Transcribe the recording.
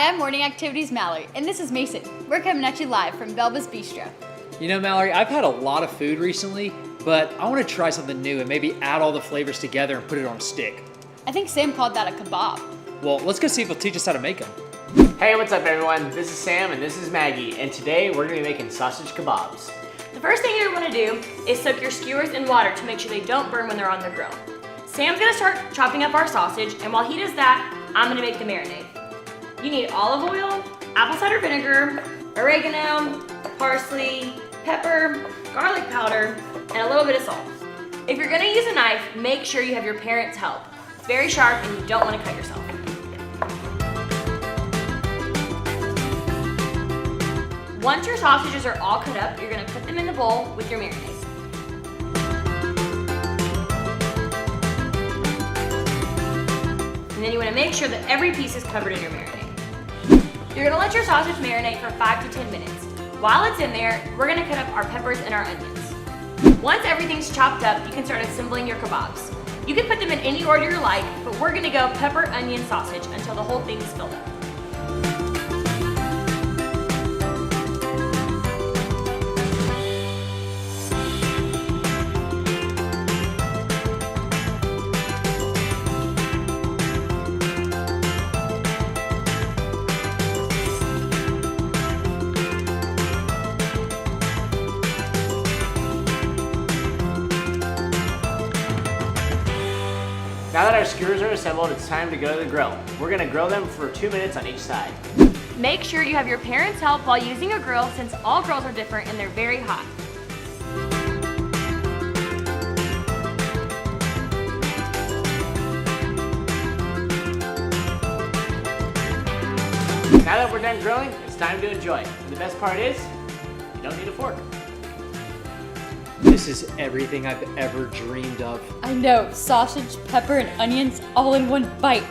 Hi, I'm Morning Activities Mallory, and this is Mason. We're coming at you live from Belba's Bistro. You know, Mallory, I've had a lot of food recently, but I want to try something new and maybe add all the flavors together and put it on a stick. I think Sam called that a kebab. Well, let's go see if he'll teach us how to make them. Hey, what's up everyone? This is Sam and this is Maggie, and today we're going to be making sausage kebabs. The first thing you're going to do is soak your skewers in water to make sure they don't burn when they're on the grill. Sam's going to start chopping up our sausage, and while he does that, I'm going to make the marinade. You need olive oil, apple cider vinegar, oregano, parsley, pepper, garlic powder, and a little bit of salt. If you're going to use a knife, make sure you have your parents' help. It's very sharp and you don't want to cut yourself. Once your sausages are all cut up, you're going to put them in the bowl with your marinade. And then you want to make sure that every piece is covered in your marinade. You're going to let your sausage marinate for 5 to 10 minutes. While it's in there, we're going to cut up our peppers and our onions. Once everything's chopped up, you can start assembling your kebabs. You can put them in any order you like, but we're going to go pepper, onion, sausage until the whole thing is filled up. Now that our skewers are assembled, it's time to go to the grill. We're going to grill them for 2 minutes on each side. Make sure you have your parents' help while using a grill, since all grills are different and they're very hot. Now that we're done grilling, it's time to enjoy. And the best part is, you don't need a fork. This is everything I've ever dreamed of. I know, sausage, pepper, and onions all in one bite.